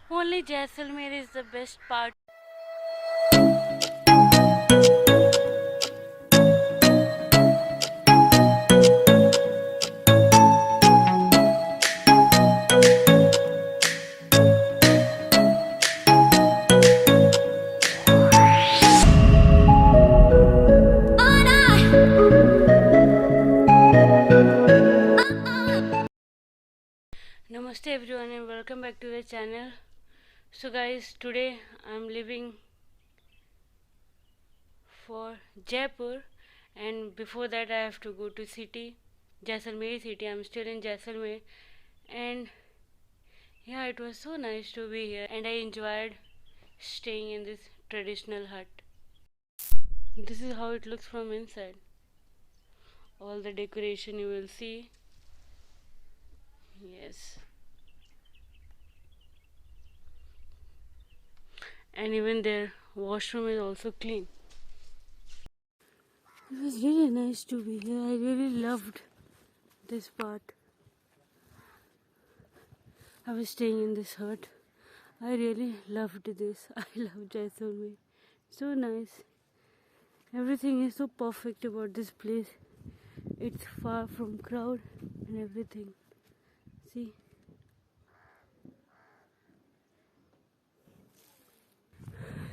Only Jaisalmer is the best part. Namaste everyone and welcome back to the channel. So guys, today I'm leaving for Jaipur, and before that I have to go to city, Jaisalmer city. I'm still in Jaisalmer, and yeah, it was so nice to be here and I enjoyed staying in this traditional hut. This is how it looks from inside. All the decoration you will see. Yes. And even their washroom is also clean. It was really nice to be here. I really loved this part. I was staying in this hut. I really loved this. I love Jaisalmer. So nice. Everything is so perfect about this place. It's far from crowd and everything. See?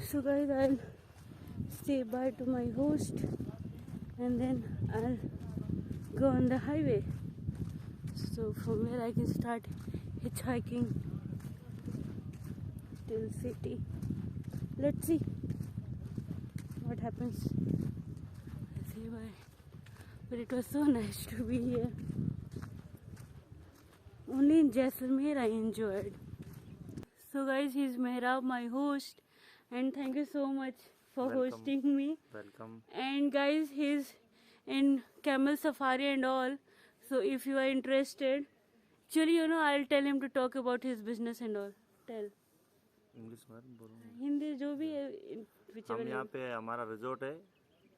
So guys, I'll say bye to my host and then I'll go on the highway. So from where I can start hitchhiking till city. Let's see what happens. I'll say bye. But it was so nice to be here. Only in Jaisalmer I enjoyed. So guys, he's Mehrab, my host, and thank you so much for hosting me. Welcome. And guys, he's in camel safari and all. So if you are interested, actually I'll tell him to talk about his business and all. Tell. English में बोलो. हिंदी जो भी है हम यहाँ पे हमारा resort है,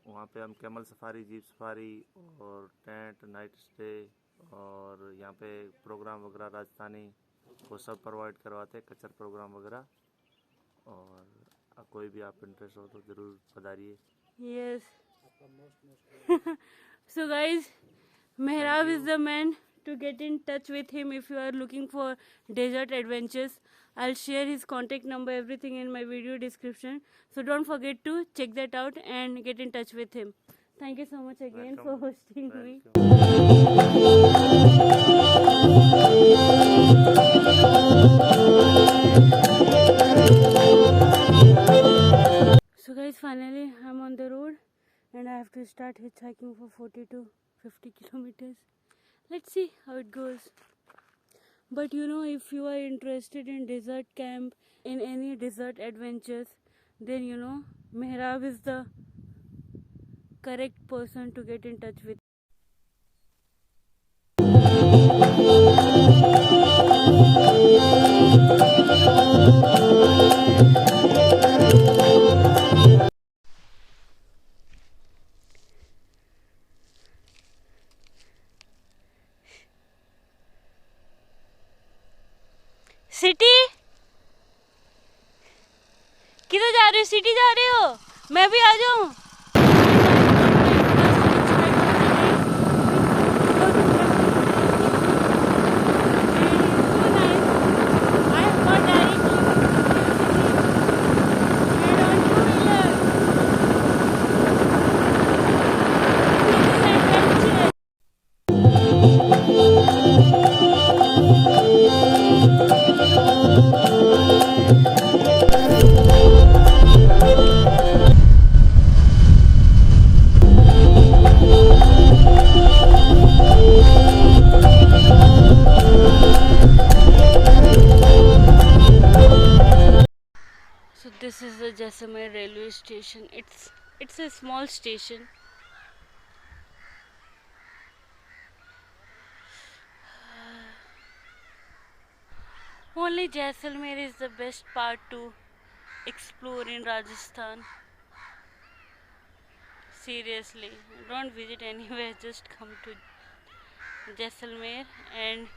वहाँ पे हम कैमल सफारी, जीप सफारी और टेंट, नाइट स्टे और यहाँ पे प्रोग्राम वगैरह राजस्थानी वो सब प्रोवाइड करवाते हैं, कल्चर प्रोग्राम वगैरह. और कोई भी आप इंटरेस्ट हो तो ज़रूर पधारिए. Yes. So guys, Mehrab is the man to get in touch with him if you are looking for desert adventures. I'll share his contact number, everything in my video description. So don't forget to check that out and get in touch with him. Thank you so much again for hosting me. So guys, finally I'm on the road and I have to start hitchhiking for 40 to 50 kilometers. Let's see how it goes. But if you are interested in desert camp, in any desert adventures, then Mehrab is the correct person to get in touch with. City किधर जा रहे हो? City जा रहे हो? मैं भी आ जाऊं? So this is the Jaisalmer railway station. It's a small station. Only Jaisalmer is the best part to explore in Rajasthan. Seriously, don't visit anywhere, just come to Jaisalmer and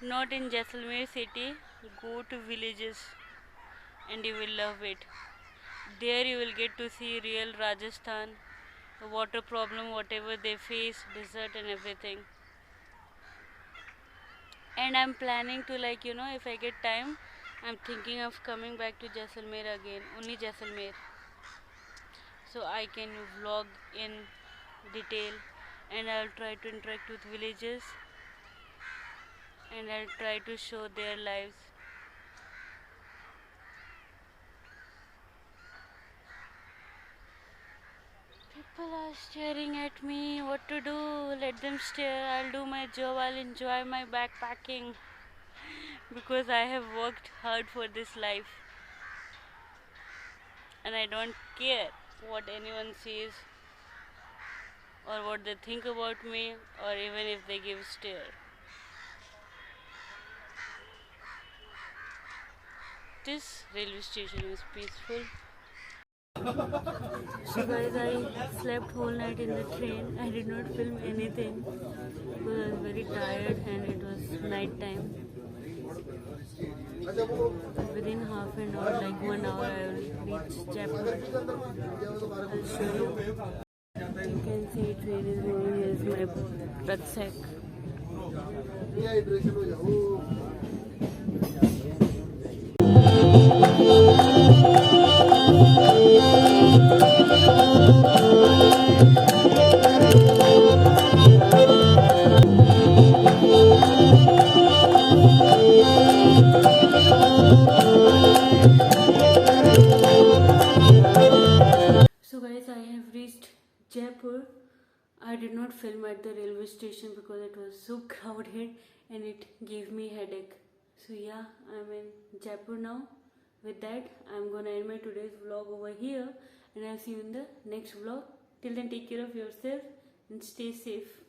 not in Jaisalmer city, go to villages and you will love it. There you will get to see real Rajasthan, the water problem, whatever they face, desert and everything. And I'm planning to, like, if I get time, I'm thinking of coming back to Jaisalmer again, only Jaisalmer, so I can vlog in detail, and I'll try to interact with villagers, and I'll try to show their lives. People are staring at me. What to do? Let them stare. I'll do my job. I'll enjoy my backpacking because I have worked hard for this life, and I don't care what anyone says or what they think about me, or even if they give stare. This railway station is peaceful. So guys, I slept whole night in the train. I did not film anything because I was very tired and it was night time. Within half an hour, like 1 hour, I will reach Jaipur. I'll show you. You can see train is moving. Here is my rucksack. So guys, I have reached Jaipur. I did not film at the railway station because it was so crowded and it gave me headache. So yeah, I'm in Jaipur now. With that, I'm gonna end my today's vlog over here, and I'll see you in the next vlog. Till then, take care of yourself and stay safe.